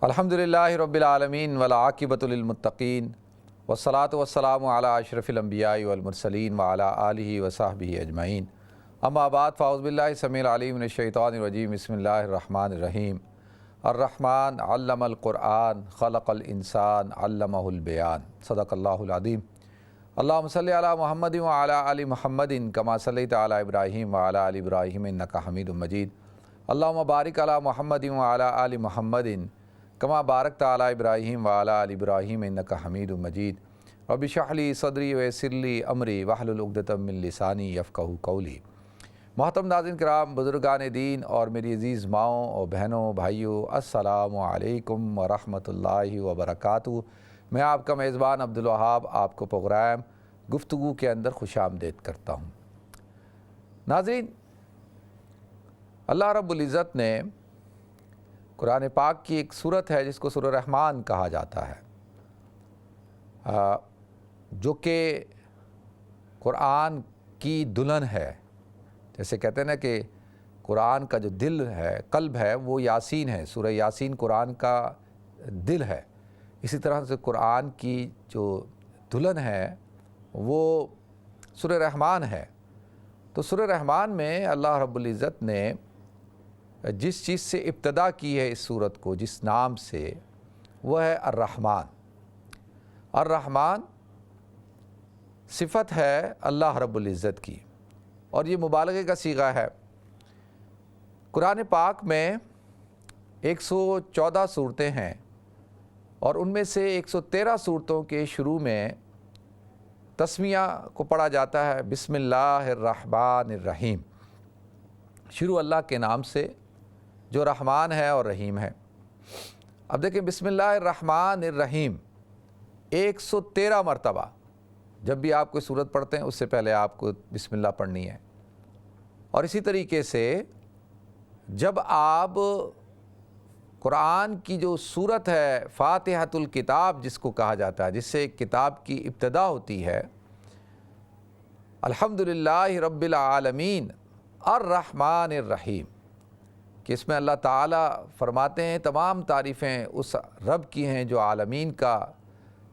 الحمدللہ رب العالمین والعاقبۃ للمتقین والصلاۃ والسلام علی اشرف الانبیاء والمرسلین وعلی آلہ وصحبہ اجمعین اما بعد فاعوذ باللہ السمیع العلیم من الشیطان الرجیم بسم اللہ الرحمن الرحیم الرحمن علم القرآن خلق الانسان علمہ البیان صدق اللہ العظیم اللہم صلی علی محمد وعلی آل محمد کما صلیت علی ابراہیم وعلی آل ابراہیم انک حمید مجید اللہم بارک علی محمد وعلی آل محمد کما بارکت علی ابراہیم وعلی آل ابراہیم انک حمید مجید رب اشرح لی صدری ویسر لی امری واحلل عقدۃ من لسانی یفقہوا قولی۔ محترم ناظرین کرام، بزرگان دین اور میری عزیز ماؤں اور بہنوں بھائیوں، السلام علیکم ورحمۃ اللہ وبرکاتہ۔ میں آپ کا میزبان عبدالوہاب آپ کو پروگرام گفتگو کے اندر خوش آمدید کرتا ہوں۔ ناظرین، اللہ رب العزت نے قرآن پاک کی ایک سورت ہے جس کو سورہ رحمان کہا جاتا ہے، جو کہ قرآن کی دلہن ہے۔ جیسے کہتے ہیں نا کہ قرآن کا جو دل ہے، قلب ہے، وہ یاسین ہے۔ سورہ یاسین قرآن کا دل ہے۔ اسی طرح سے قرآن کی جو دلہن ہے وہ سورہ رحمان ہے۔ تو سورہ رحمان میں اللہ رب العزت نے جس چیز سے ابتدا کی ہے اس سورت کو، جس نام سے، وہ ہے الرحمن۔ الرحمن صفت ہے اللہ رب العزت کی، اور یہ مبالغے کا صیغہ ہے۔ قرآن پاک میں 114 صورتیں ہیں، اور ان میں سے 113 صورتوں کے شروع میں تسمیہ کو پڑھا جاتا ہے، بسم اللہ الرحمن الرحیم، شروع اللہ کے نام سے جو رحمان ہے اور رحیم ہے۔ اب دیکھیں، بسم اللہ الرحمن الرحیم 113 مرتبہ، جب بھی آپ کوئی سورت پڑھتے ہیں اس سے پہلے آپ کو بسم اللہ پڑھنی ہے۔ اور اسی طریقے سے جب آپ قرآن کی جو سورت ہے فاتحۃ الکتاب جس کو کہا جاتا ہے، جس سے کتاب کی ابتدا ہوتی ہے، الحمدللہ رب العالمین الرحمن الرحیم، کہ اس میں اللہ تعالیٰ فرماتے ہیں تمام تعریفیں اس رب کی ہیں جو عالمین کا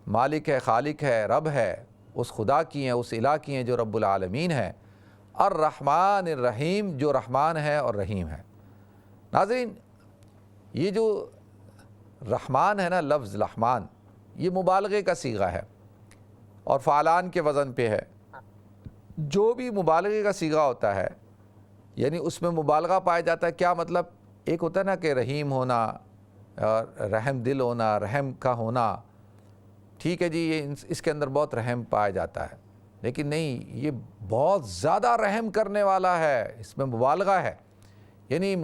مالک ہے، خالق ہے، رب ہے، اس خدا کی ہیں، اس الہ کی ہیں جو رب العالمین ہے، الرحمن الرحیم جو رحمان ہے اور رحیم ہے۔ ناظرین، یہ جو رحمان ہے نا، لفظ رحمان، یہ مبالغے کا صیغہ ہے اور فعلان کے وزن پہ ہے۔ جو بھی مبالغے کا صیغہ ہوتا ہے، یعنی اس میں مبالغہ پایا جاتا ہے۔ کیا مطلب؟ ایک ہوتا ہے نا کہ رحیم ہونا، رحم دل ہونا، رحم کا ہونا، ٹھیک ہے جی، یہ اس کے اندر بہت رحم پایا جاتا ہے، لیکن نہیں، یہ بہت زیادہ رحم کرنے والا ہے، اس میں مبالغہ ہے، یعنی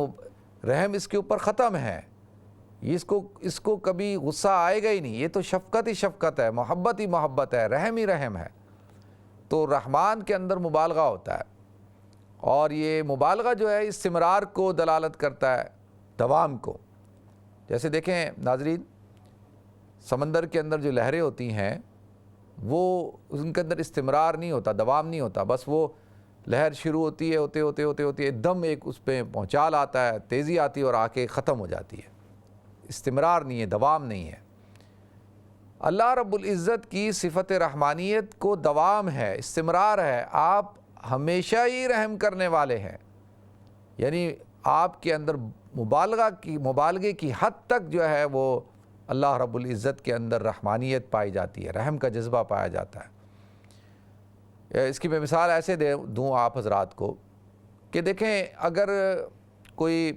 رحم اس کے اوپر ختم ہے، اس کو کبھی غصہ آئے گا ہی نہیں، یہ تو شفقت ہی شفقت ہے، محبت ہی محبت ہے، رحم ہی رحم ہے۔ تو رحمان کے اندر مبالغہ ہوتا ہے، اور یہ مبالغہ جو ہے استمرار کو دلالت کرتا ہے، دوام کو۔ جیسے دیکھیں ناظرین، سمندر کے اندر جو لہریں ہوتی ہیں وہ ان کے اندر استمرار نہیں ہوتا، دوام نہیں ہوتا، بس وہ لہر شروع ہوتی ہے، ہوتے ایک دم ایک اس پہ پہنچال آتا ہے، تیزی آتی ہے اور آ کے ختم ہو جاتی ہے۔ استمرار نہیں ہے، دوام نہیں ہے۔ اللہ رب العزت کی صفت رحمانیت کو دوام ہے، استمرار ہے، آپ ہمیشہ ہی رحم کرنے والے ہیں، یعنی آپ کے اندر مبالغے کی حد تک جو ہے وہ اللہ رب العزت کے اندر رحمانیت پائی جاتی ہے، رحم کا جذبہ پایا جاتا ہے۔ اس کی میں مثال ایسے دوں آپ حضرات کو کہ دیکھیں، اگر کوئی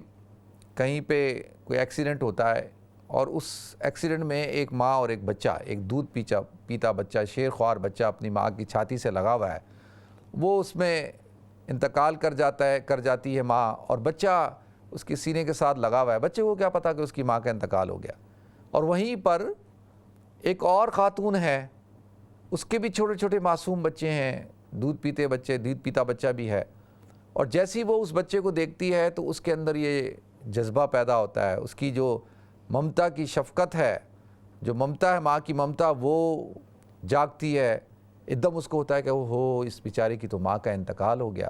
کہیں پہ کوئی ایکسیڈنٹ ہوتا ہے اور اس ایکسیڈنٹ میں ایک ماں اور ایک بچہ، ایک دودھ پیتا بچہ، شیر خوار بچہ اپنی ماں کی چھاتی سے لگا ہوا ہے، وہ اس میں انتقال کر جاتی ہے ماں، اور بچہ اس کے سینے کے ساتھ لگا ہوا ہے۔ بچے کو کیا پتا کہ اس کی ماں کا انتقال ہو گیا، اور وہیں پر ایک اور خاتون ہے، اس کے بھی چھوٹے چھوٹے معصوم بچے ہیں، دودھ پیتا بچہ بھی ہے، اور جیسی وہ اس بچے کو دیکھتی ہے تو اس کے اندر یہ جذبہ پیدا ہوتا ہے، اس کی جو ممتا کی شفقت ہے، جو ممتا ہے، ماں کی ممتا، وہ جاگتی ہے۔ ایک دم اس کو ہوتا ہے کہ اس بیچارے کی تو ماں کا انتقال ہو گیا،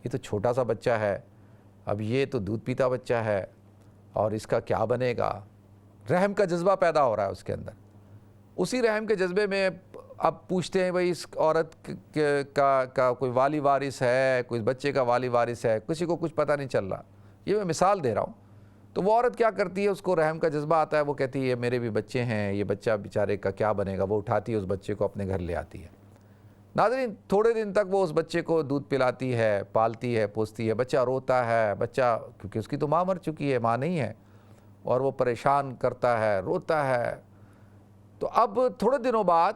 یہ تو چھوٹا سا بچہ ہے، اب یہ تو دودھ پیتا بچہ ہے، اور اس کا کیا بنے گا۔ رحم کا جذبہ پیدا ہو رہا ہے اس کے اندر. اسی رحم کے جذبے میں اب پوچھتے ہیں بھئی اس عورت کا کوئی والی وارث ہے, کوئی بچے کا والی وارث ہے, کسی کو کچھ پتہ نہیں چل رہا. یہ میں مثال دے رہا ہوں. تو وہ عورت کیا کرتی ہے, اس کو رحم کا جذبہ آتا ہے, وہ کہتی ہے میرے بھی بچے ہیں, یہ بچہ بیچارے کا کیا بنے گا. وہ اٹھاتی ہے اس بچے کو اپنے گھر لے آتی ہے. ناظرین, تھوڑے دن تک وہ اس بچے کو دودھ پلاتی ہے, پالتی ہے, پوستی ہے. بچہ روتا ہے, بچہ کیونکہ اس کی تو ماں مر چکی ہے, ماں نہیں ہے, اور وہ پریشان کرتا ہے, روتا ہے. تو اب تھوڑے دنوں بعد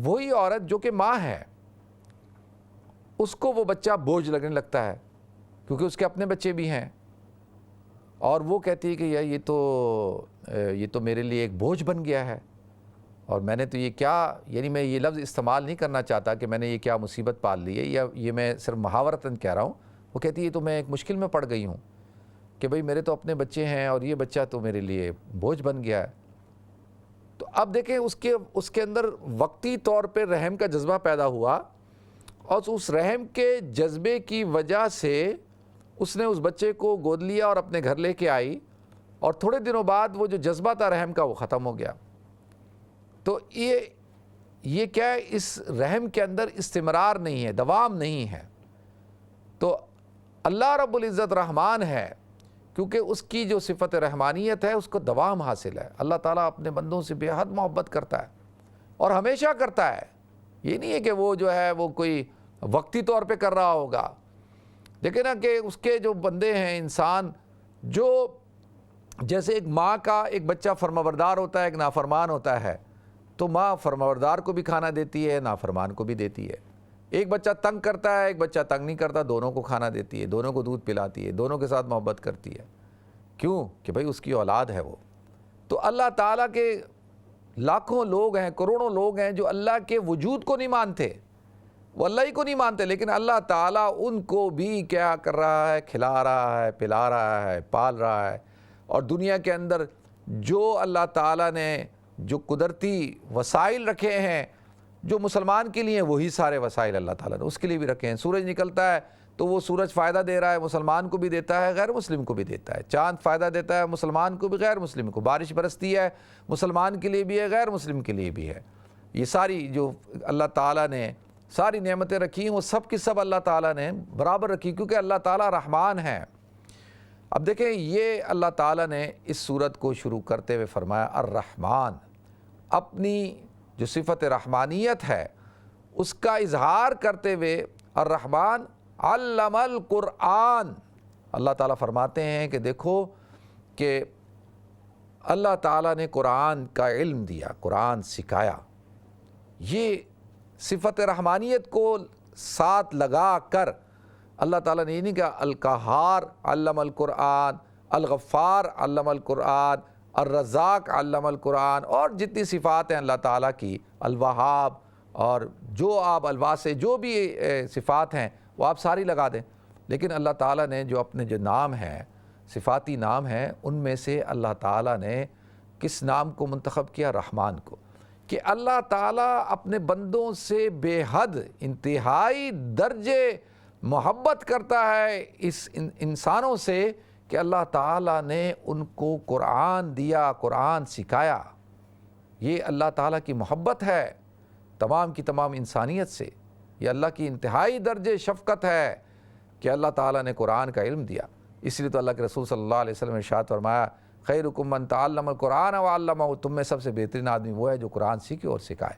وہی عورت جو کہ ماں ہے, اس کو وہ بچہ بوجھ لگنے لگتا ہے, کیونکہ اس کے اپنے بچے بھی ہیں. اور وہ کہتی ہے کہ یار یہ تو میرے لیے ایک بوجھ بن گیا ہے, اور میں نے تو یہ کیا, یعنی میں یہ لفظ استعمال نہیں کرنا چاہتا کہ میں نے یہ کیا مصیبت پال لی ہے, یا یہ میں صرف محاورتاً کہہ رہا ہوں. وہ کہتی ہے تو میں ایک مشکل میں پڑ گئی ہوں کہ بھئی میرے تو اپنے بچے ہیں, اور یہ بچہ تو میرے لیے بوجھ بن گیا ہے. تو اب دیکھیں اس کے اندر وقتی طور پہ رحم کا جذبہ پیدا ہوا, اور اس رحم کے جذبے کی وجہ سے اس نے اس بچے کو گود لیا اور اپنے گھر لے کے آئی, اور تھوڑے دنوں بعد وہ جو جذبہ تھا رحم کا وہ ختم ہو گیا. تو یہ کیا ہے, اس رحم کے اندر استمرار نہیں ہے, دوام نہیں ہے. تو اللہ رب العزت رحمان ہے, کیونکہ اس کی جو صفت رحمانیت ہے اس کو دوام حاصل ہے. اللہ تعالیٰ اپنے بندوں سے بے حد محبت کرتا ہے, اور ہمیشہ کرتا ہے. یہ نہیں ہے کہ وہ جو ہے وہ کوئی وقتی طور پہ کر رہا ہوگا. دیکھیں نا کہ اس کے جو بندے ہیں, انسان, جو جیسے ایک ماں کا ایک بچہ فرمانبردار ہوتا ہے, ایک نافرمان ہوتا ہے, تو ماں فرمانبردار کو بھی کھانا دیتی ہے, نافرمان کو بھی دیتی ہے. ایک بچہ تنگ کرتا ہے, ایک بچہ تنگ نہیں کرتا, دونوں کو کھانا دیتی ہے, دونوں کو دودھ پلاتی ہے, دونوں کے ساتھ محبت کرتی ہے. کیوں؟ کہ بھئی اس کی اولاد ہے وہ. تو اللہ تعالیٰ کے لاکھوں لوگ ہیں, کروڑوں لوگ ہیں جو اللہ کے وجود کو نہیں مانتے, وہ اللہ ہی کو نہیں مانتے, لیکن اللہ تعالیٰ ان کو بھی کیا کر رہا ہے, کھلا رہا ہے, پلا رہا ہے, پال رہا ہے. اور دنیا کے اندر جو اللہ تعالیٰ نے جو قدرتی وسائل رکھے ہیں جو مسلمان کے لیے, وہی سارے وسائل اللہ تعالیٰ نے اس کے لیے بھی رکھے ہیں. سورج نکلتا ہے تو وہ سورج فائدہ دے رہا ہے, مسلمان کو بھی دیتا ہے, غیر مسلم کو بھی دیتا ہے. چاند فائدہ دیتا ہے مسلمان کو بھی, غیر مسلم کو. بارش برستی ہے, مسلمان کے لیے بھی ہے, غیر مسلم کے لیے بھی ہے. یہ ساری جو اللہ تعالیٰ نے ساری نعمتیں رکھی ہیں, وہ سب کی سب اللہ تعالیٰ نے برابر رکھی, کیونکہ اللہ تعالیٰ رحمان ہے. اب دیکھیں, یہ اللہ تعالیٰ نے اس سورت کو شروع کرتے ہوئے فرمایا الرحمن. اپنی جو صفت رحمانیت ہے اس کا اظہار کرتے ہوئے الرحمن علم القرآن. اللہ تعالیٰ فرماتے ہیں کہ دیکھو کہ اللہ تعالیٰ نے قرآن کا علم دیا, قرآن سکھایا. یہ صفت رحمانیت کو ساتھ لگا کر اللہ تعالیٰ نے یہ نہیں کہا القہار علم القرآن, الغفار علم القرآن, الرزاق علم القرآن, اور جتنی صفات ہیں اللہ تعالیٰ کی, الوہاب, اور جو آپ الواسع, جو بھی صفات ہیں وہ آپ ساری لگا دیں. لیکن اللہ تعالیٰ نے جو اپنے جو نام ہیں, صفاتی نام ہیں, ان میں سے اللہ تعالیٰ نے کس نام کو منتخب کیا؟ رحمان کو. کہ اللہ تعالیٰ اپنے بندوں سے بے حد انتہائی درجے محبت کرتا ہے اس انسانوں سے, کہ اللہ تعالیٰ نے ان کو قرآن دیا, قرآن سکھایا. یہ اللہ تعالیٰ کی محبت ہے تمام کی تمام انسانیت سے. یہ اللہ کی انتہائی درجے شفقت ہے کہ اللہ تعالیٰ نے قرآن کا علم دیا. اس لیے تو اللہ کے رسول صلی اللہ علیہ وسلم نے ارشاد فرمایا خیرکم من تعلم القرآن وعلمہ, تم میں سب سے بہترین آدمی وہ ہے جو قرآن سیکھے اور سکھائے.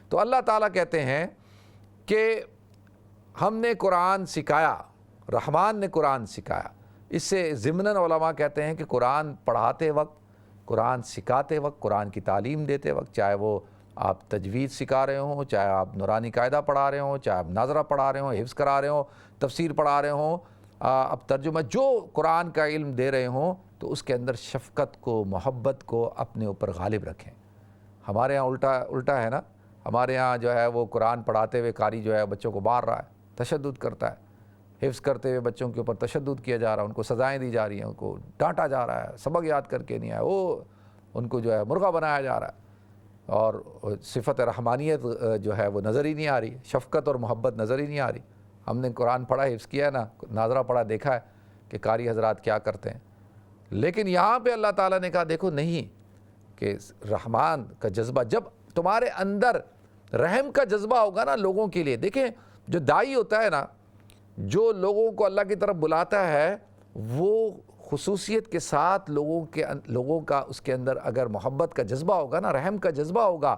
تو اللہ تعالیٰ کہتے ہیں کہ ہم نے قرآن سکھایا, رحمان نے قرآن سکھایا. اس سے ضمناً علماء کہتے ہیں کہ قرآن پڑھاتے وقت, قرآن سکھاتے وقت, قرآن کی تعلیم دیتے وقت, چاہے وہ آپ تجوید سکھا رہے ہوں, چاہے آپ نورانی قاعدہ پڑھا رہے ہوں, چاہے آپ ناظرہ پڑھا رہے ہوں, حفظ کرا رہے ہوں, تفسیر پڑھا رہے ہوں, اب ترجمہ, جو قرآن کا علم دے رہے ہوں, تو اس کے اندر شفقت کو, محبت کو اپنے اوپر غالب رکھیں. ہمارے ہاں الٹا ہے نا. ہمارے ہاں جو ہے وہ قرآن پڑھاتے ہوئے قاری جو ہے بچوں کو مار رہا ہے, تشدد کرتا ہے. حفظ کرتے ہوئے بچوں کے اوپر تشدد کیا جا رہا ہے, ان کو سزائیں دی جا رہی ہیں, ان کو ڈانٹا جا رہا ہے, سبق یاد کر کے نہیں آیا, وہ ان کو جو ہے مرغا بنایا جا رہا ہے. اور صفت رحمانیت جو ہے وہ نظر ہی نہیں آ رہی, شفقت اور محبت نظر ہی نہیں آ رہی. ہم نے قرآن پڑھا, حفظ کیا ہے نا, ناظرہ پڑھا, دیکھا ہے کہ قاری حضرات کیا کرتے ہیں. لیکن یہاں پہ اللہ تعالیٰ نے کہا دیکھو نہیں، کہ رحمان کا جذبہ، جب تمہارے اندر رحم کا جذبہ ہوگا نا لوگوں کے لیے. دیکھیں جو داعی ہوتا ہے نا، جو لوگوں کو اللہ کی طرف بلاتا ہے، وہ خصوصیت کے ساتھ لوگوں کا اس کے اندر اگر محبت کا جذبہ ہوگا نا، رحم کا جذبہ ہوگا،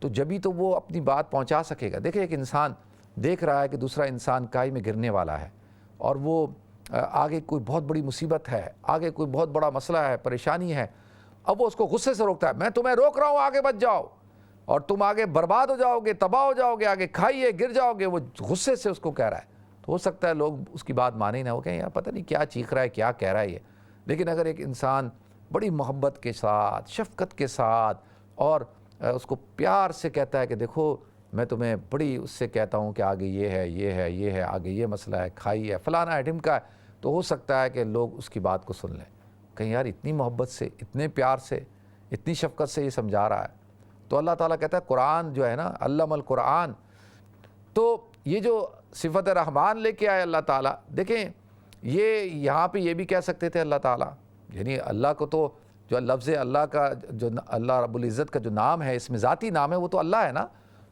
تو جبھی تو وہ اپنی بات پہنچا سکے گا. دیکھیں ایک انسان دیکھ رہا ہے کہ دوسرا انسان کائی میں گرنے والا ہے، اور وہ آگے کوئی بہت بڑی مصیبت ہے، آگے کوئی بہت بڑا مسئلہ ہے، پریشانی ہے. اب وہ اس کو غصے سے روکتا ہے، میں تمہیں روک رہا ہوں آگے بچ جاؤ، اور تم آگے برباد ہو جاؤ گے، تباہ ہو جاؤ گے، آگے کھائیے گر جاؤ گے. وہ غصے سے اس کو کہہ رہا ہے. تو ہو سکتا ہے لوگ اس کی بات مانے ہی نہ، ہو کہیں یار پتہ نہیں کیا چیخ رہا ہے، کیا کہہ رہا ہے یہ. لیکن اگر ایک انسان بڑی محبت کے ساتھ، شفقت کے ساتھ، اور اس کو پیار سے کہتا ہے کہ دیکھو میں تمہیں بڑی اس سے کہتا ہوں کہ آگے یہ ہے، یہ ہے، یہ ہے، آگے یہ مسئلہ ہے، کھائی ہے، فلانا ہے، ڈھمکا ہے، تو ہو سکتا ہے کہ لوگ اس کی بات کو سن لیں. کہیں یار اتنی محبت سے، اتنے پیار سے، اتنی شفقت سے یہ سمجھا رہا ہے. تو اللہ تعالیٰ کہتا ہے قرآن جو ہے نا، علم القرآن. تو یہ جو صفت رحمان لے کے آئے اللہ تعالیٰ، دیکھیں یہ یہاں پہ یہ بھی کہہ سکتے تھے اللہ تعالیٰ، یعنی اللہ کو تو جو لفظ اللہ کا، جو اللہ رب العزت کا جو نام ہے، اس میں ذاتی نام ہے، وہ تو اللہ ہے نا.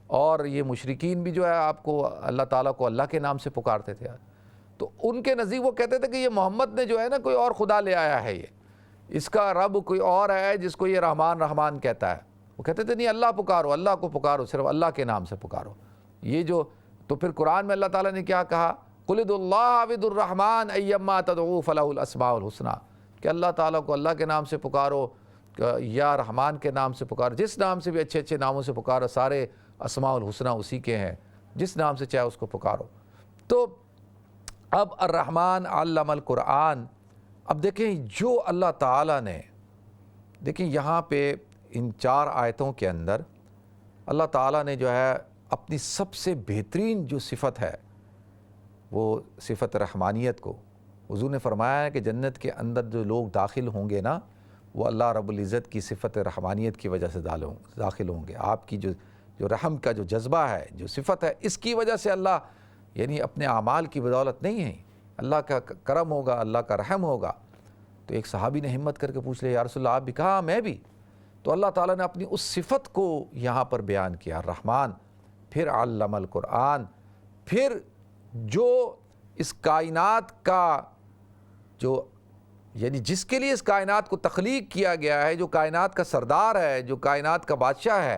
اور یہ مشرکین بھی جو ہے آپ کو اللہ تعالیٰ کو اللہ کے نام سے پکارتے تھے. تو ان کے نزدیک وہ کہتے تھے کہ یہ محمد نے جو ہے نا کوئی اور خدا لے آیا ہے، یہ اس کا رب کوئی اور ہے جس کو یہ رحمان رحمان کہتا ہے. وہ کہتے تھے نہیں، اللہ پکارو، اللہ کو پکارو، صرف اللہ کے نام سے پکارو. یہ جو تو پھر قرآن میں اللہ تعالیٰ نے کیا کہا، قل ادعوا اللہ عبد الرحمن ایما تدعوا فلہ الاسماء الحسنی، کہ اللہ تعالیٰ کو اللہ کے نام سے پکارو یا رحمان کے نام سے پکارو، جس نام سے بھی اچھے اچھے ناموں سے پکارو، سارے اسماء الحسنی اسی کے ہیں، جس نام سے چاہے اس کو پکارو. تو اب الرحمن علم القرآن. اب دیکھیں جو اللہ تعالیٰ نے، دیکھیں یہاں پہ ان 4 آیتوں کے اندر اللہ تعالیٰ نے جو ہے اپنی سب سے بہترین جو صفت ہے، وہ صفت رحمانیت کو، حضور نے فرمایا ہے کہ جنت کے اندر جو لوگ داخل ہوں گے نا، وہ اللہ رب العزت کی صفت رحمانیت کی وجہ سے داخل ہوں گے. آپ کی جو رحم کا جو جذبہ ہے، جو صفت ہے، اس کی وجہ سے اللہ، یعنی اپنے اعمال کی بدولت نہیں ہے، اللہ کا کرم ہوگا، اللہ کا رحم ہوگا. تو ایک صحابی نے ہمت کر کے پوچھ لیا، یا رسول اللہ آپ بھی؟ کہا میں بھی. تو اللہ تعالیٰ نے اپنی اس صفت کو یہاں پر بیان کیا، الرحمن، پھر علم القرآن، پھر جو اس کائنات کا جو، یعنی جس کے لیے اس کائنات کو تخلیق کیا گیا ہے، جو کائنات کا سردار ہے، جو کائنات کا بادشاہ ہے،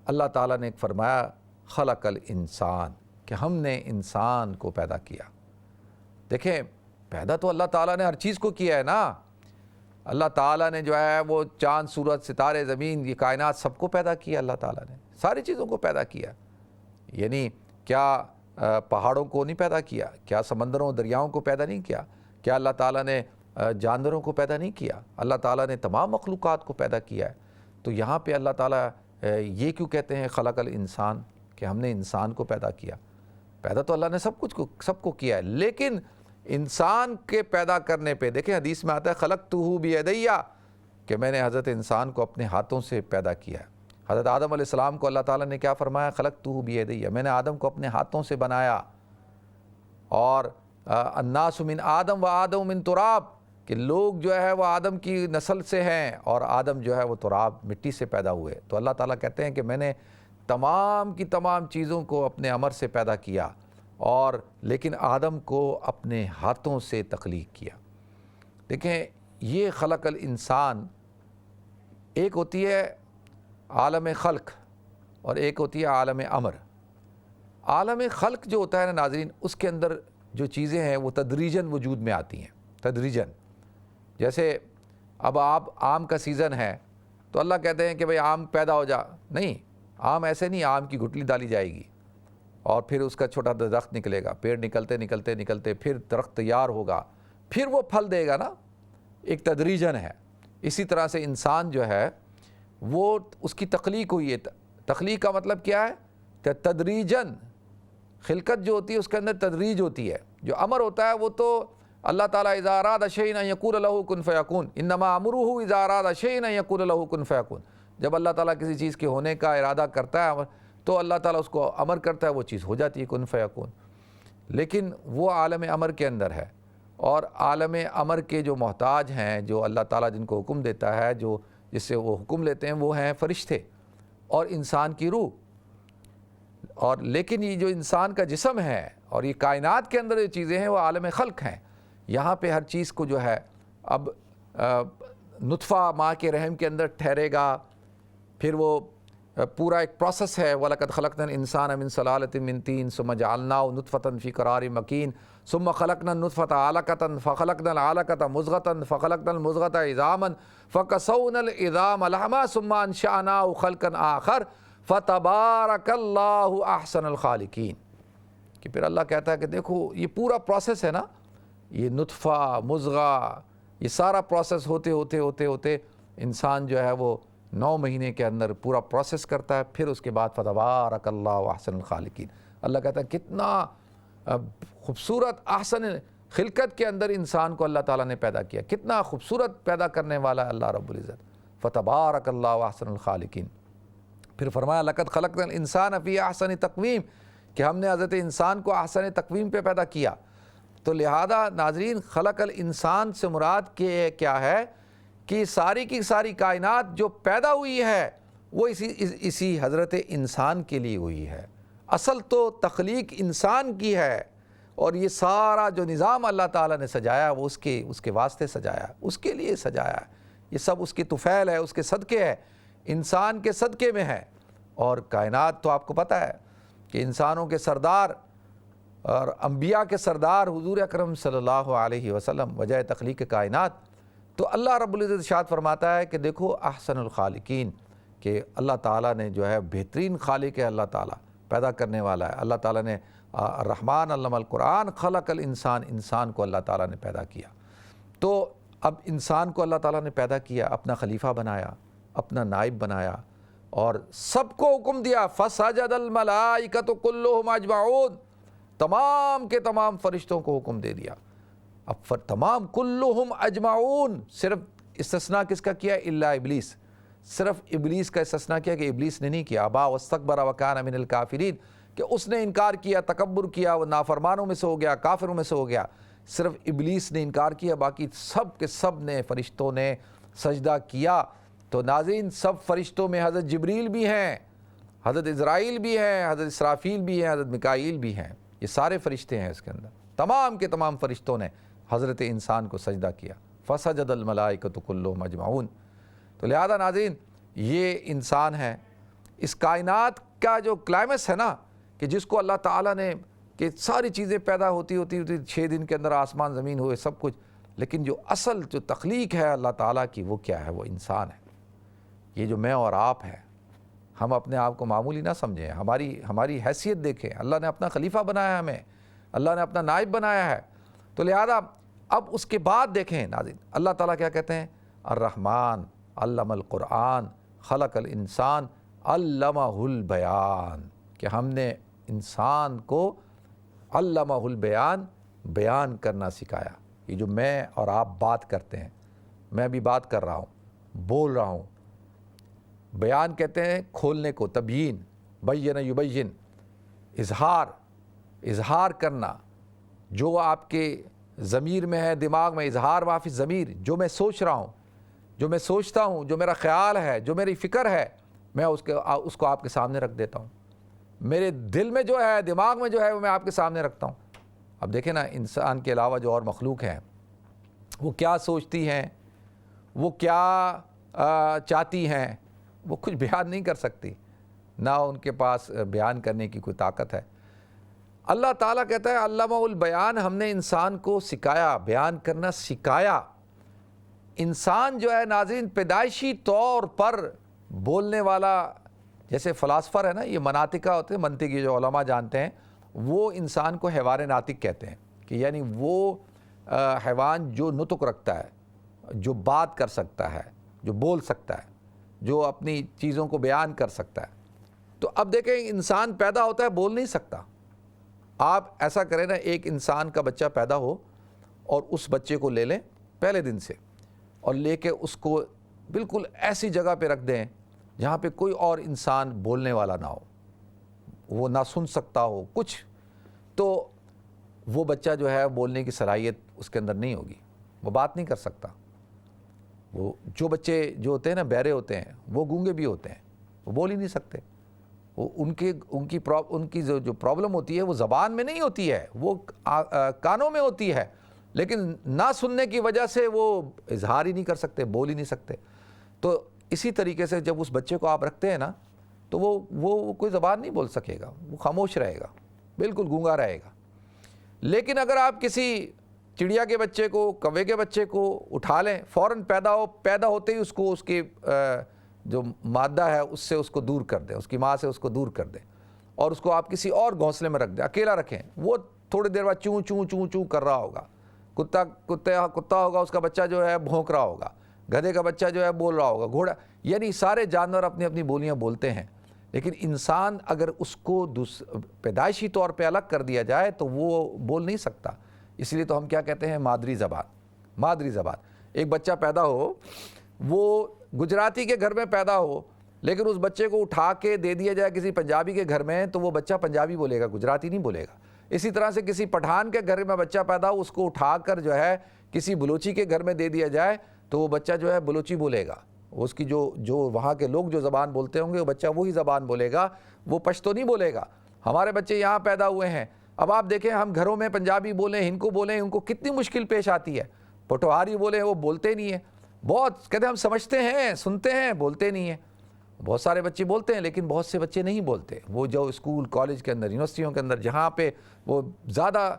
اللہ تعالیٰ نے فرمایا خلق الانسان، کہ ہم نے انسان کو پیدا کیا. دیکھیں پیدا تو اللہ تعالیٰ نے ہر چیز کو کیا ہے نا. اللہ تعالیٰ نے جو ہے وہ چاند، سورج، ستارے، زمین، یہ کائنات سب کو پیدا کیا. اللہ تعالیٰ نے ساری چیزوں کو پیدا کیا. یعنی کیا پہاڑوں کو نہیں پیدا کیا؟ کیا سمندروں، دریاؤں کو پیدا نہیں کیا؟ کیا اللہ تعالیٰ نے جانوروں کو پیدا نہیں کیا؟ اللہ تعالیٰ نے تمام مخلوقات کو پیدا کیا ہے. تو یہاں پہ اللہ تعالیٰ یہ کیوں کہتے ہیں خلق الانسان، کہ ہم نے انسان کو پیدا کیا؟ پیدا تو اللہ نے سب کو کیا ہے، لیکن انسان کے پیدا کرنے پہ دیکھیں حدیث میں آتا ہے خلقتہ بیدی، کہ میں نے حضرت انسان کو اپنے ہاتھوں سے پیدا کیا ہے. حضرت آدم علیہ السلام کو اللہ تعالیٰ نے کیا فرمایا؟ خلقتہ بیدی، میں نے آدم کو اپنے ہاتھوں سے بنایا. اور الناس من آدم و آدم من تراب، کہ لوگ جو ہے وہ آدم کی نسل سے ہیں، اور آدم جو ہے وہ تراب، مٹی سے پیدا ہوئے. تو اللہ تعالیٰ کہتے ہیں کہ میں نے تمام کی تمام چیزوں کو اپنے امر سے پیدا کیا، اور لیکن آدم کو اپنے ہاتھوں سے تخلیق کیا. دیکھیں یہ خلق الانسان، ایک ہوتی ہے عالم خلق اور ایک ہوتی ہے عالم امر. عالم خلق جو ہوتا ہے نا ناظرین، اس کے اندر جو چیزیں ہیں وہ تدریجاً وجود میں آتی ہیں، تدریجاً. جیسے اب آم کا سیزن ہے تو اللہ کہتے ہیں کہ بھئی آم پیدا ہو جا. نہیں، آم ایسے نہیں، آم کی گٹلی ڈالی جائے گی اور پھر اس کا چھوٹا درخت نکلے گا، پیڑ نکلتے پھر درخت تیار ہوگا، پھر وہ پھل دے گا نا. ایک تدریجاً ہے. اسی طرح سے انسان جو ہے وہ اس کی تخلیق ہوئی ہے. تخلیق کا مطلب کیا ہے؟ کہ تدریجاً خلقت جو ہوتی ہے اس کے اندر تدریج ہوتی ہے. جو امر ہوتا ہے وہ تو اللہ تعالیٰ اذا اراد شیئا ان یقول له کن فیکون، انما امرہ اذا اراد شیئا ان یقول له کن فیکون. جب اللہ تعالیٰ کسی چیز کے ہونے کا ارادہ کرتا ہے تو اللہ تعالیٰ اس کو امر کرتا ہے، وہ چیز ہو جاتی ہے، کن فیکون. لیکن وہ عالم امر کے اندر ہے. اور عالم امر کے جو محتاج ہیں، جو اللہ تعالیٰ جن کو حکم دیتا ہے، جس سے وہ حکم لیتے ہیں، وہ ہیں فرشتے اور انسان کی روح. اور لیکن یہ جو انسان کا جسم ہے اور یہ کائنات کے اندر جو چیزیں ہیں وہ عالم خلق ہیں. یہاں پہ ہر چیز کو جو ہے اب نطفہ ماں کے رحم کے اندر ٹھہرے گا، پھر وہ پورا ایک پروسیس ہے. وَلَقَدْ خَلَقْنَا الْإِنسَانَ مِنْ صَلَالَةٍ مِنْ طِينٍ ثُمَّ جَعَلْنَاهُ نُطْفَةً فِي قَرَارٍ مَكِينٍ ثُمَّ خَلَقْنَا النُّطْفَةَ عَلَقَةً فَخَلَقْنَا الْعَلَقَةَ مُضْغَةً فَخَلَقْنَا الْمُضْغَةَ عِظَامًا فَكَسَوْنَا الْعِظَامَ لَحْمًا ثُمَّ أَنشَأْنَاهُ خَلْقًا آخَرَ فَتَبَارَكَ اللَّهُ أَحْسَنُ الْخَالِقِينَ. کہ پھر اللہ کہتا ہے کہ دیکھو یہ پورا پروسیس ہے نا، یہ نطفہ مضغہ، یہ سارا پروسیس ہوتے انسان جو ہے وہ 9 مہینے کے اندر پورا پروسیس کرتا ہے. پھر اس کے بعد فتبارک اللہ احسن الخالقین. اللہ کہتا ہے کتنا خوبصورت احسن خلقت کے اندر انسان کو اللہ تعالیٰ نے پیدا کیا، کتنا خوبصورت پیدا کرنے والا ہے اللہ رب العزت. فتبارک اللہ احسن الخالقین. پھر فرمایا لقد خلقنا الانسان فی احسن تقویم، کہ ہم نے حضرت انسان کو احسن تقویم پہ پیدا کیا. تو لہذا ناظرین، خلق الانسان سے مراد کیا ہے کہ ساری کی ساری کائنات جو پیدا ہوئی ہے وہ اسی حضرت انسان کے لیے ہوئی ہے. اصل تو تخلیق انسان کی ہے، اور یہ سارا جو نظام اللہ تعالیٰ نے سجایا وہ اس کے واسطے سجایا، اس کے لیے سجایا ہے. یہ سب اس کی طفیل ہے، اس کے صدقے ہے، انسان کے صدقے میں ہے. اور کائنات تو آپ کو پتہ ہے کہ انسانوں کے سردار اور انبیاء کے سردار حضور اکرم صلی اللہ علیہ وسلم وجہ تخلیق کائنات. تو اللہ رب العزت ارشاد فرماتا ہے کہ دیکھو احسن الخالقین، کہ اللہ تعالیٰ نے جو ہے بہترین خالق ہے، اللہ تعالیٰ پیدا کرنے والا ہے. اللہ تعالیٰ نے الرحمن علم القرآن خلق الانسان، انسان کو اللہ تعالیٰ نے پیدا کیا. تو اب انسان کو اللہ تعالیٰ نے پیدا کیا، اپنا خلیفہ بنایا، اپنا نائب بنایا، اور سب کو حکم دیا فسجد الملائکۃ کلھم اجمعون، تمام کے تمام فرشتوں کو حکم دے دیا. اب تمام کلھم اجمعون، صرف استثناء کس کا کیا؟ الا ابلیس. صرف ابلیس کا استثناء کیا کہ ابلیس نے نہیں کیا. ابا واستکبر وکان من الکافرین، کہ اس نے انکار کیا، تکبر کیا، وہ نافرمانوں میں سے ہو گیا، کافروں میں سے ہو گیا. صرف ابلیس نے انکار کیا، باقی سب کے سب نے، فرشتوں نے سجدہ کیا. تو ناظرین، سب فرشتوں میں حضرت جبریل بھی ہیں، حضرت اسرائیل بھی ہیں، حضرت اسرافیل بھی ہیں، حضرت میکائیل بھی ہیں. یہ سارے فرشتے ہیں اس کے اندر. تمام کے تمام فرشتوں نے حضرت انسان کو سجدہ کیا. فسجد الملائکۃ کلھم اجمعون. تو لہذا ناظرین، یہ انسان ہے. اس کائنات کا جو کلائمیکس ہے نا، کہ جس کو اللہ تعالیٰ نے، کہ ساری چیزیں پیدا ہوتی 6 دن کے اندر آسمان زمین ہوئے سب کچھ، لیکن جو اصل جو تخلیق ہے اللہ تعالیٰ کی، وہ کیا ہے؟ وہ انسان ہے. یہ جو میں اور آپ ہے، ہم اپنے آپ کو معمولی نہ سمجھیں. ہماری حیثیت دیکھیں. اللہ نے اپنا خلیفہ بنایا ہے ہمیں، اللہ نے اپنا نائب بنایا ہے. تو لہذا اب اس کے بعد دیکھیں ناظرین، اللہ تعالیٰ کیا کہتے ہیں؟ الرحمن علم القرآن خلق الانسان علمہ البیان، کہ ہم نے انسان کو علمہ البیان، بیان کرنا سکھایا. یہ جو میں اور آپ بات کرتے ہیں، میں بھی بات کر رہا ہوں، بول رہا ہوں. بیان کہتے ہیں کھولنے کو، تبیین، بین یبین، اظہار کرنا. جو آپ کے ضمیر میں ہے، دماغ میں، اظہار ما فی الضمیر، جو میں سوچ رہا ہوں، جو میں سوچتا ہوں، جو میرا خیال ہے، جو میری فکر ہے، میں اس کو آپ کے سامنے رکھ دیتا ہوں. میرے دل میں جو ہے، دماغ میں جو ہے، وہ میں آپ کے سامنے رکھتا ہوں. اب دیکھیں نا، انسان کے علاوہ جو اور مخلوق ہیں، وہ کیا سوچتی ہیں، وہ کیا چاہتی ہیں، وہ کچھ بیان نہیں کر سکتی، نہ ان کے پاس بیان کرنے کی کوئی طاقت ہے. اللہ تعالیٰ کہتا ہے علمہ البیان، ہم نے انسان کو سکھایا، بیان کرنا سکھایا. انسان جو ہے ناظرین، پیدائشی طور پر بولنے والا، جیسے فلاسفر ہے نا، یہ مناطقہ ہوتے ہیں، منطقی جو علماء جانتے ہیں، وہ انسان کو حیوان ناطق کہتے ہیں. کہ یعنی وہ حیوان جو نطق رکھتا ہے، جو بات کر سکتا ہے، جو بول سکتا ہے، جو اپنی چیزوں کو بیان کر سکتا ہے. تو اب دیکھیں، انسان پیدا ہوتا ہے، بول نہیں سکتا. آپ ایسا کریں نا، ایک انسان کا بچہ پیدا ہو اور اس بچے کو لے لیں پہلے دن سے، اور لے کے اس کو بالکل ایسی جگہ پہ رکھ دیں جہاں پہ کوئی اور انسان بولنے والا نہ ہو، وہ نہ سن سکتا ہو کچھ. تو وہ بچہ جو ہے بولنے کی صلاحیت اس کے اندر نہیں ہوگی، وہ بات نہیں کر سکتا۔ وہ جو بچے جو ہوتے ہیں نا بہرے ہوتے ہیں، وہ گونگے بھی ہوتے ہیں، وہ بول ہی نہیں سکتے۔ وہ ان کی جو پرابلم ہوتی ہے وہ زبان میں نہیں ہوتی ہے، وہ کانوں میں ہوتی ہے، لیکن نہ سننے کی وجہ سے وہ اظہار ہی نہیں کر سکتے، بول ہی نہیں سکتے۔ تو اسی طریقے سے جب اس بچے کو آپ رکھتے ہیں نا تو وہ کوئی زبان نہیں بول سکے گا، وہ خاموش رہے گا، بالکل گونگا رہے گا۔ لیکن اگر آپ کسی چڑیا کے بچے کو، کوے کے بچے کو اٹھا لیں، فوراً پیدا ہوتے ہی اس کو اس کی جو مادہ ہے اس سے اس کو دور کر دیں، اس کی ماں سے اس کو دور کر دیں، اور اس کو آپ کسی اور گھونسلے میں رکھ دیں، اکیلا رکھیں، وہ تھوڑی دیر بعد چوں چوں چوں چوں کر رہا ہوگا۔ کتا ہوگا، اس کا بچہ جو ہے بھونک رہا ہوگا، گدھے کا بچہ جو ہے بول رہا ہوگا، گھوڑا، یعنی سارے جانور اپنی اپنی بولیاں بولتے ہیں۔ لیکن انسان اگر اس کو پیدائشی طور پہ الگ کر دیا جائے تو وہ بول نہیں سکتا۔ اس لیے تو ہم کیا کہتے ہیں، مادری زبان۔ ایک بچہ پیدا ہو، وہ گجراتی کے گھر میں پیدا ہو، لیکن اس بچے کو اٹھا کے دے دیا جائے کسی پنجابی کے گھر میں تو وہ بچہ پنجابی بولے گا، گجراتی نہیں بولے گا۔ اسی طرح سے کسی پٹھان کے گھر میں بچہ پیدا ہو، اس کو اٹھا کر جو ہے کسی بلوچی کے گھر میں دے دیا جائے تو وہ بچہ جو ہے بلوچی بولے گا۔ اس کی جو وہاں کے لوگ جو زبان بولتے ہوں گے وہ بچہ وہی زبان بولے گا، وہ پشتو نہیں بولے گا۔ ہمارے بچے یہاں پیدا ہوئے ہیں، اب آپ دیکھیں ہم گھروں میں پنجابی بولیں، ہندکو بولیں، ان کو کتنی مشکل پیش آتی ہے۔ پٹواری بولیں، وہ بولتے نہیں ہیں، بہت کہتے ہیں ہم سمجھتے ہیں، سنتے ہیں، بولتے نہیں ہیں۔ بہت سارے بچے بولتے ہیں لیکن بہت سے بچے نہیں بولتے۔ وہ جو اسکول کالج کے اندر، یونیورسٹیوں کے اندر جہاں پہ وہ زیادہ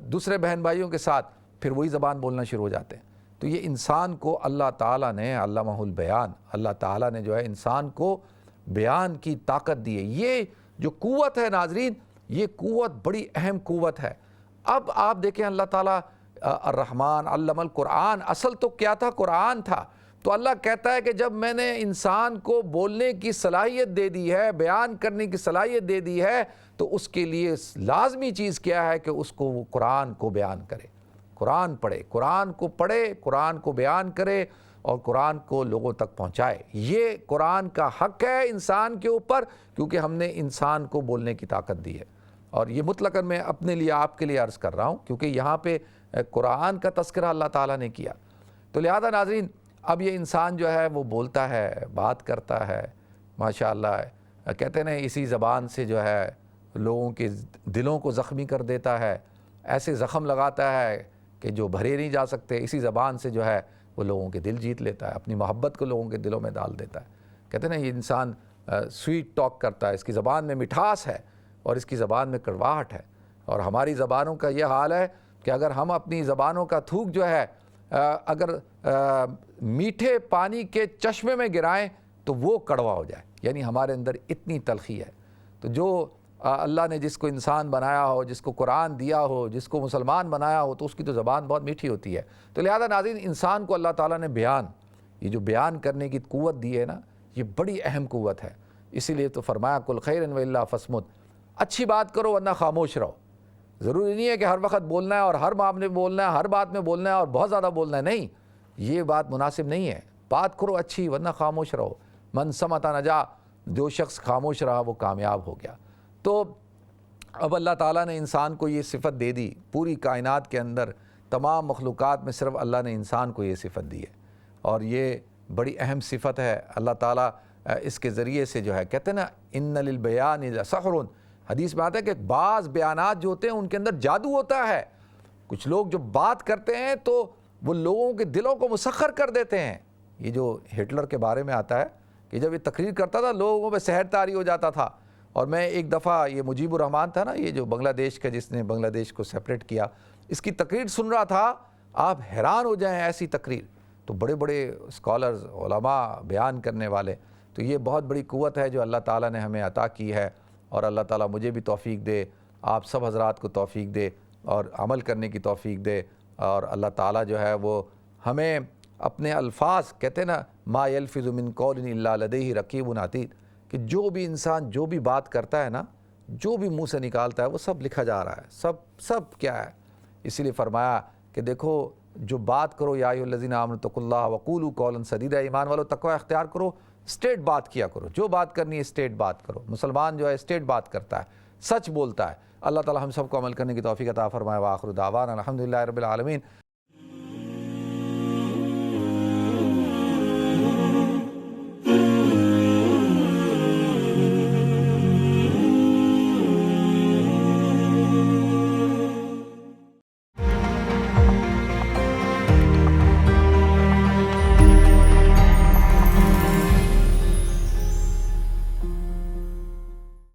دوسرے بہن بھائیوں کے ساتھ پھر وہی زبان بولنا شروع ہو جاتے ہیں۔ تو یہ انسان کو اللہ تعالیٰ نے علمہ البیان، اللہ تعالیٰ نے جو ہے انسان کو بیان کی طاقت دی ہے۔ یہ جو قوت ہے ناظرین، یہ قوت بڑی اہم قوت ہے۔ اب آپ دیکھیں اللہ تعالیٰ الرحمن علم القرآن، اصل تو کیا تھا؟ قرآن تھا۔ تو اللہ کہتا ہے کہ جب میں نے انسان کو بولنے کی صلاحیت دے دی ہے، بیان کرنے کی صلاحیت دے دی ہے، تو اس کے لیے لازمی چیز کیا ہے کہ اس کو وہ قرآن کو بیان کرے، قرآن پڑھے، قرآن کو پڑھے، قرآن کو بیان کرے اور قرآن کو لوگوں تک پہنچائے۔ یہ قرآن کا حق ہے انسان کے اوپر، کیونکہ ہم نے انسان کو بولنے کی طاقت دی ہے۔ اور یہ مطلقاً میں اپنے لیے، آپ کے لیے عرض کر رہا ہوں، کیونکہ یہاں پہ قرآن کا تذکرہ اللہ تعالیٰ نے کیا۔ تو لہذا ناظرین، اب یہ انسان جو ہے وہ بولتا ہے، بات کرتا ہے، ماشاءاللہ کہتے ہیں اسی زبان سے جو ہے لوگوں کے دلوں کو زخمی کر دیتا ہے، ایسے زخم لگاتا ہے کہ جو بھرے نہیں جا سکتے۔ اسی زبان سے جو ہے وہ لوگوں کے دل جیت لیتا ہے، اپنی محبت کو لوگوں کے دلوں میں ڈال دیتا ہے۔ کہتے ہیں نا یہ انسان سویٹ ٹاک کرتا ہے، اس کی زبان میں مٹھاس ہے اور اس کی زبان میں کڑواہٹ ہے۔ اور ہماری زبانوں کا یہ حال ہے کہ اگر ہم اپنی زبانوں کا تھوک جو ہے اگر میٹھے پانی کے چشمے میں گرائیں تو وہ کڑوا ہو جائے، یعنی ہمارے اندر اتنی تلخی ہے۔ تو جو اللہ نے جس کو انسان بنایا ہو، جس کو قرآن دیا ہو، جس کو مسلمان بنایا ہو، تو اس کی تو زبان بہت میٹھی ہوتی ہے۔ تو لہذا ناظرین، انسان کو اللہ تعالیٰ نے یہ جو بیان کرنے کی قوت دی ہے نا، یہ بڑی اہم قوت ہے۔ اسی لیے تو فرمایا کل خیر والا فصمت، اچھی بات کرو ورنہ خاموش رہو۔ ضروری نہیں ہے کہ ہر وقت بولنا ہے اور ہر معاملے میں بولنا ہے، ہر بات میں بولنا ہے اور بہت زیادہ بولنا ہے، نہیں، یہ بات مناسب نہیں ہے۔ بات کرو اچھی ورنہ خاموش رہو۔ من صمت نجا، جو شخص خاموش رہا وہ کامیاب ہو گیا۔ تو اب اللہ تعالیٰ نے انسان کو یہ صفت دے دی، پوری کائنات کے اندر تمام مخلوقات میں صرف اللہ نے انسان کو یہ صفت دی ہے، اور یہ بڑی اہم صفت ہے۔ اللہ تعالیٰ اس کے ذریعے سے جو ہے کہتے ہیں نا ان للبیان لسحر، حدیث میں آتا ہے کہ بعض بیانات جو ہوتے ہیں ان کے اندر جادو ہوتا ہے۔ کچھ لوگ جو بات کرتے ہیں تو وہ لوگوں کے دلوں کو مسخر کر دیتے ہیں۔ یہ جو ہٹلر کے بارے میں آتا ہے کہ جب یہ تقریر کرتا تھا لوگوں میں سحر طاری ہو جاتا تھا۔ اور میں ایک دفعہ، یہ مجیب الرحمان تھا نا، یہ جو بنگلہ دیش کا، جس نے بنگلہ دیش کو سیپریٹ کیا، اس کی تقریر سن رہا تھا، آپ حیران ہو جائیں ایسی تقریر۔ تو بڑے بڑے اسکالرز، علماء، بیان کرنے والے، تو یہ بہت بڑی قوت ہے جو اللہ تعالیٰ نے ہمیں عطا کی ہے۔ اور اللہ تعالیٰ مجھے بھی توفیق دے، آپ سب حضرات کو توفیق دے اور عمل کرنے کی توفیق دے۔ اور اللہ تعالیٰ جو ہے وہ ہمیں اپنے الفاظ، کہتے ہیں نا ما یلفظ من قول الا لدیہ رقیب عتید، کہ جو بھی انسان جو بھی بات کرتا ہے نا، جو بھی منہ سے نکالتا ہے وہ سب لکھا جا رہا ہے، سب کیا ہے۔ اسی لیے فرمایا کہ دیکھو جو بات کرو، یا ایھا الذین آمنوا اتقوا اللہ وقولوا قولا سدیدا، ایمان والو تقوی اختیار کرو، اسٹریٹ بات کیا کرو، جو بات کرنی ہے اسٹریٹ بات کرو۔ مسلمان جو ہے اسٹریٹ بات کرتا ہے، سچ بولتا ہے۔ اللہ تعالی ہم سب کو عمل کرنے کی توفیق عطا فرمائے۔ وآخر دعوانا الحمدللہ رب العالمین۔